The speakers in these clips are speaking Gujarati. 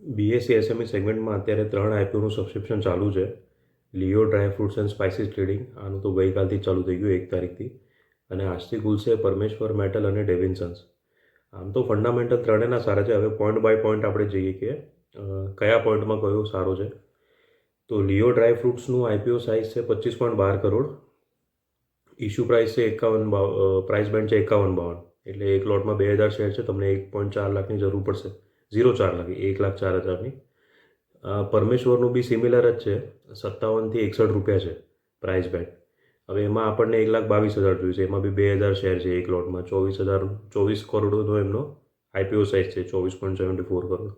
બીએસસી એસએમઈ સેગમેન્ટમાં અત્યારે 3 આઈપીઓનું સબસ્ક્રિપ્શન ચાલુ છે. Leo dry fruits and spices trading, આનું તો ગઈકાલથી જ ચાલુ થઈ ગયું 1 તારીખથી. અને આજથી ખુલશે પરમેશ્વર મેટલ અને ડેવિન્સન્સ. આમ તો ફંડામેન્ટલ ત્રણેયના સારા છે. હવે પોઈન્ટ બાય પોઈન્ટ આપણે જઈએ કે કયા પોઈન્ટમાં કયો સારો છે. તો લિયો ડ્રાય ફ્રૂટ્સનું આઈપીઓ સાઇઝ છે 25.12 કરોડ. ઇશ્યુ પ્રાઇસ છે 51, પ્રાઇસ બેન્ડ છે 51-52. એટલે એક લોટમાં 2000 શેર છે. તમને 1.4 લાખની જરૂર પડશે. 0.4 લાખ, 1,04,000ની. પરમેશ્વરનું બી સિમિલર જ છે. 57 થી 61 રૂપિયા છે પ્રાઇસ બેન્ડ. હવે એમાં આપણને 1,22,000 જોઈએ છે. એમાં બી 2000 શેર છે એક લોટમાં. 24 કરોડનો એમનો આઈપીઓ સાઇઝ છે, 24.74 કરોડ.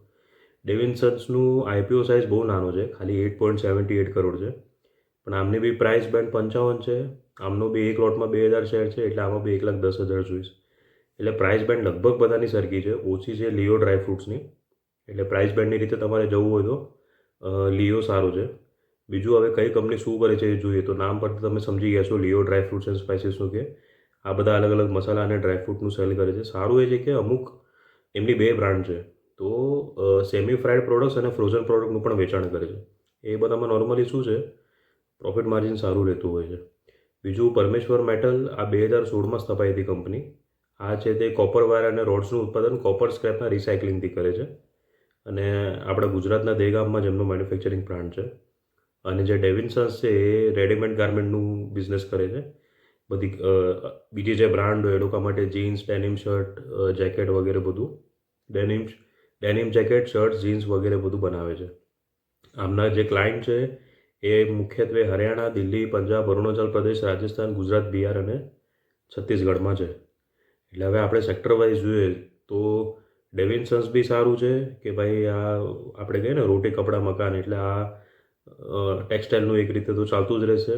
ડેવિન્સન્સનું આઈપીઓ સાઇઝ બહુ નાનો છે, ખાલી 8.78 કરોડ છે. પણ આમની બી પ્રાઇસ બેન્ડ 55 છે. આમનો બી એક લોટમાં 2000 શેર છે, એટલે આમાં બી 1,10,000 જોઈશે. એટલે પ્રાઇસ બેન્ડ લગભગ બધાની સરખી છે. ઓછી છે લિયો ડ્રાય ફ્રૂટ્સની. એટલે પ્રાઇસ બેન્ડની રીતે તમારે જવું હોય તો લિયો સારું છે. બીજું હવે કઈ કંપની શું કરે છે એ જોઈએ. તો નામ પરથી તમે સમજી ગયા છો લિયો ડ્રાય ફ્રૂટ્સ એન્ડ સ્પાઇસીસનું, કે આ બધા અલગ અલગ મસાલા અને ડ્રાય ફ્રૂટનું સેલ કરે છે. સારું એ છે કે અમુક એમની 2 બ્રાન્ડ છે. તો સેમી ફ્રાઈડ પ્રોડક્ટ્સ અને ફ્રોઝન પ્રોડક્ટનું પણ વેચાણ કરે છે. એ બધામાં નોર્મલી શું છે, પ્રોફિટ માર્જિન સારું રહેતું હોય છે. બીજું પરમેશ્વર મેટલ, આ 2016માં સ્થપાઈ હતી કંપની. આ છે તે કોપર વાયર અને રોડ્સનું ઉત્પાદન કોપર સ્ક્રેપના રિસાયકલિંગથી કરે છે. અને આપણા ગુજરાતના દહેગામમાં જ એમનો મેન્યુફેક્ચરિંગ પ્લાન્ટ છે. અને જે ડેવિન્સન્સ છે એ રેડીમેડ ગાર્મેન્ટનું બિઝનેસ કરે છે. બધી બીજી જે બ્રાન્ડ હોય એ લોકો માટે જીન્સ, ડેનિમ શર્ટ, જેકેટ વગેરે બધું, ડેનિમ જેકેટ, શર્ટ, જીન્સ વગેરે બધું બનાવે છે. આમના જે ક્લાયન્ટ છે એ મુખ્યત્વે હરિયાણા, દિલ્હી, પંજાબ, અરુણાચલ પ્રદેશ, રાજસ્થાન, ગુજરાત, બિહાર અને છત્તીસગઢમાં છે. એટલે હવે આપણે સેક્ટર વાઇઝ જોઈએ તો ડેવિન્સન્સ બી સારું છે કે ભાઈ આ આપણે કહીએ ને રોટી કપડાં મકાન, એટલે આ ટેક્સટાઇલનું એક રીતે તો ચાલતું જ રહેશે.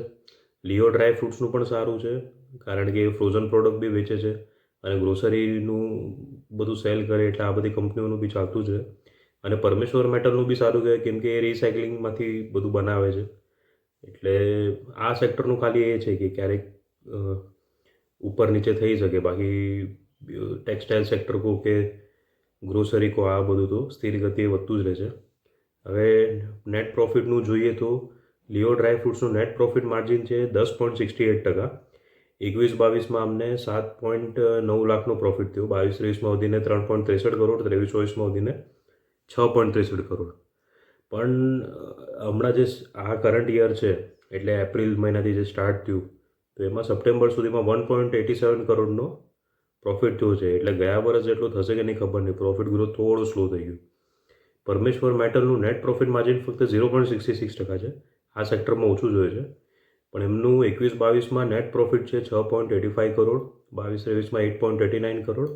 લિયો ડ્રાય ફ્રૂટ્સનું પણ સારું છે, કારણ કે એ ફ્રોઝન પ્રોડક્ટ બી વેચે છે અને ગ્રોસરીનું બધું સેલ કરે, એટલે આ બધી કંપનીઓનું બી ચાલતું છે. અને પરમેશ્વર મેટલનું બી સારું કહેવાય, કેમ કે એ રિસાયકલિંગમાંથી બધું બનાવે છે. એટલે આ સેક્ટરનું ખાલી એ છે કે ક્યારેક ઉપર નીચે થઈ શકે. બાકી ટેક્સટાઇલ સેક્ટર કહો કે ગ્રોસરી કહો, આ બધું તો સ્થિર ગતિએ વધતું જ રહે છે. હવે નેટ પ્રોફિટનું જોઈએ તો લિયો ડ્રાય ફ્રૂટ્સનું નેટ પ્રોફિટ માર્જિન છે 10.68%. 21-22માં અમને 7.9 લાખનો પ્રોફિટ થયો. 22-23માં વધીને 3.63 કરોડ, 23-24માં વધીને 6.63 કરોડ. પણ હમણાં જે આ કરંટ યર છે, એટલે એપ્રિલ મહિનાથી જે સ્ટાર્ટ થયું, તો એમાં સપ્ટેમ્બર સુધીમાં 1.87 કરોડનો પ્રોફિટ થયો છે. એટલે ગયા વર્ષ જેટલો થશે કે નહીં ખબર નહીં. પ્રોફિટ ગ્રોથ થોડું સ્લો થઈ ગયું. પરમેશ્વર મેટલનું નેટ પ્રોફિટ માર્જિન ફક્ત 0.66% છે. આ સેક્ટરમાં ઓછું જોઈએ છે. પણ એમનું 21-22માં નેટ પ્રોફિટ છે 6.85 કરોડ, 22-23માં 8.89 કરોડ,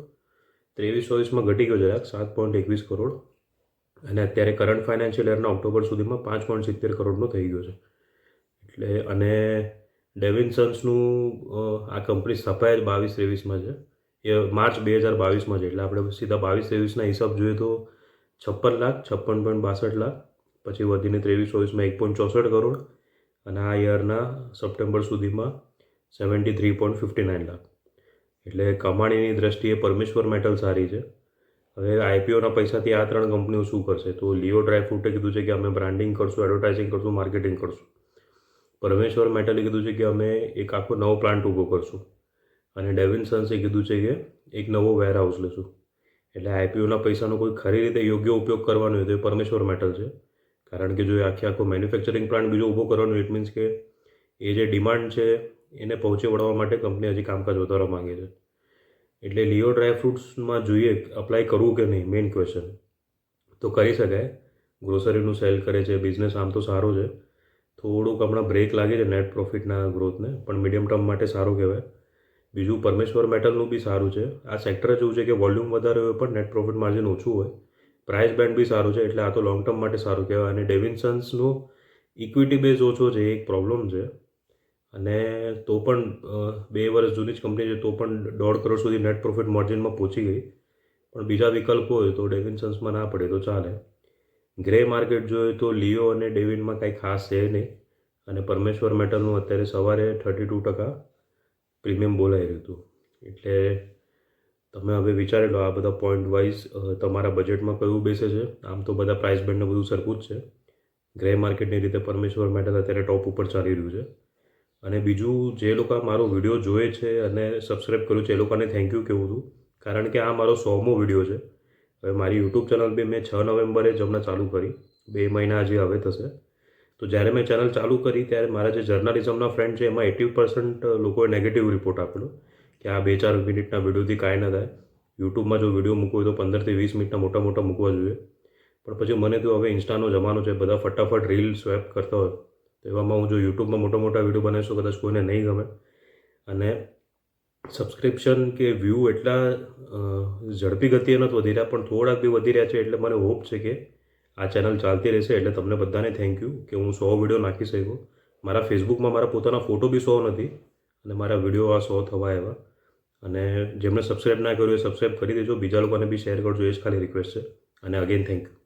23-24માં ઘટી ગયો જરાક 7.21 કરોડ, અને અત્યારે કરંટ ફાઇનાન્શિયલ યરના ઓક્ટોબર સુધીમાં 5.70 કરોડનો થઈ ગયો છે. એટલે અને ડેવિન્સન્સનું આ કંપની સ્થપાય 22-23માં છે. એ માર્ચ 2022માં છે. એટલે આપણે સીધા 22-23ના હિસાબ જોઈએ તો 56 લાખ, 56.62 લાખ, પછી વધીને 23-24માં 1.64 કરોડ, અને આ યરના સપ્ટેમ્બર સુધીમાં 73.59 લાખ. એટલે કમાણીની દ્રષ્ટિએ પરમેશ્વર મેટલ સારી છે. હવે આઈપીઓના પૈસાથી આ 3 કંપનીઓ શું કરશે? તો લિયો ડ્રાય ફ્રૂટે કીધું છે કે અમે બ્રાન્ડિંગ કરશું, એડવર્ટાઇઝિંગ કરશું, માર્કેટિંગ કરશું. પરમેશ્વર મેટલે કીધું છે કે અમે એક આખો નવો પ્લાન્ટ ઊભો કરશું. અને ડેવિન્સન્સે કીધું છે કે એક નવો વેરહાઉસ લેશું. એટલે આઈપીઓના પૈસાનો કોઈ ખરી રીતે યોગ્ય ઉપયોગ કરવાનો હોય તો એ પરમેશ્વર મેટલ છે. કારણ કે જો એ આખો મેન્યુફેક્ચરિંગ પ્લાન્ટ બીજો ઊભો કરવાનો, ઇટ મીન્સ કે એ જે ડિમાન્ડ છે એને પહોંચી વળવા માટે કંપની હજી કામકાજ વધારવા માંગે છે. એટલે લિયો ડ્રાય ફ્રૂટ્સમાં જોઈએ અપ્લાય કરવું કે નહીં, મેઇન ક્વેશ્ચન. તો કરી શકાય. ગ્રોસરીનું સેલ કરે છે, બિઝનેસ આમ તો સારો છે. થોડુંક હમણાં બ્રેક લાગે છે નેટ પ્રોફિટના ગ્રોથને, પણ મીડિયમ ટર્મ માટે સારું કહેવાય. બીજું પરમેશ્વર મેટલનું બી સારું છે. આ સેક્ટર જ એવું છે કે વોલ્યુમ વધારે હોય પણ નેટ પ્રોફિટ માર્જિન ઓછું હોય. પ્રાઇસ બેન્ડ બી સારું છે, એટલે આ તો લોંગ ટર્મ માટે સારું કહેવાય. અને ડેવિન્સન્સનો ઇક્વિટી બેઝ ઓછો છે, એક પ્રોબ્લેમ છે. અને તો પણ 2 વર્ષ જૂની જ કંપની છે, તો પણ 1.5 કરોડ સુધી નેટ પ્રોફિટ માર્જિનમાં પહોંચી ગઈ. પણ બીજા વિકલ્પ હોય તો ડેવિન્સન્સમાં ના પડે તો ચાલે. ગ્રે માર્કેટ જોઈએ તો લિયો અને ડેવિનમાં કાંઈ ખાસ છે નહીં. અને પરમેશ્વર મેટલનું અત્યારે સવારે 32% પ્રીમિયમ બોલાઈ રહ્યું હતું. એટલે તમે હવે વિચારી લો આ બધા પોઈન્ટ વાઇઝ તમારા બજેટમાં કયું બેસે છે. આમ તો બધા પ્રાઇસ બેન્ડને બધું સરખું જ છે. ગ્રે માર્કેટની રીતે પરમેશ્વર મેટલ અત્યારે ટોપ ઉપર ચાલી રહ્યું છે. અને બીજું, જે લોકો મારો વિડીયો જોવે છે અને સબસ્ક્રાઈબ કર્યું છે એ લોકોને થેન્ક યુ કહેવું હતું, કારણ કે આ મારો 100મો વિડીયો છે. હવે મારી યુટ્યુબ ચેનલ બી મેં 6 નવેમ્બરે જ હમણાં ચાલુ કરી, 2 મહિના હજી હવે થશે. તો જ્યારે મેં ચેનલ ચાલુ કરી ત્યારે મારા જે જર્નલિઝમના ફ્રેન્ડ છે એમાં 80% લોકોએ નેગેટિવ રિપોર્ટ આપેલો કે આ 2-4 મિનિટના વિડીયોથી કાંઈ ન થાય. યુટ્યુબમાં જો વિડીયો મૂકવો હોય તો 15થી 20 મિનિટના મોટા મોટા મૂકવા જોઈએ. પણ પછી મને તો હવે ઇન્સ્ટાનો જમાનો છે, બધા ફટાફટ રીલ સ્વેપ કરતા હોય, તો એવામાં હું જો યુટ્યુબમાં મોટા મોટા વિડીયો બનાવીશ તો કદાચ કોઈને નહીં ગમે. અને સબસ્ક્રિપ્શન કે વ્યૂ એટલા ઝડપી ગતિએ નથી વધી રહ્યા, પણ થોડાક બી વધી રહ્યા છે. એટલે મને હોપ છે કે આ ચેનલ ચાલતી રહેશે. એટલે તમને બધાને થેન્ક યુ કે હું 100 વિડીયો નાખી શક્યો. મારા ફેસબુકમાં મારા પોતાના ફોટો બી 100 નથી અને મારા વિડીયો આ 100 થવા આવ્યા. અને જેમણે સબસ્ક્રાઈબ ના કર્યું એ સબસ્ક્રાઈબ કરી દેજો, બીજા લોકોને બી શેર કરજો, એ જ ખાલી રિક્વેસ્ટ છે. અને અગેન થેન્ક યુ.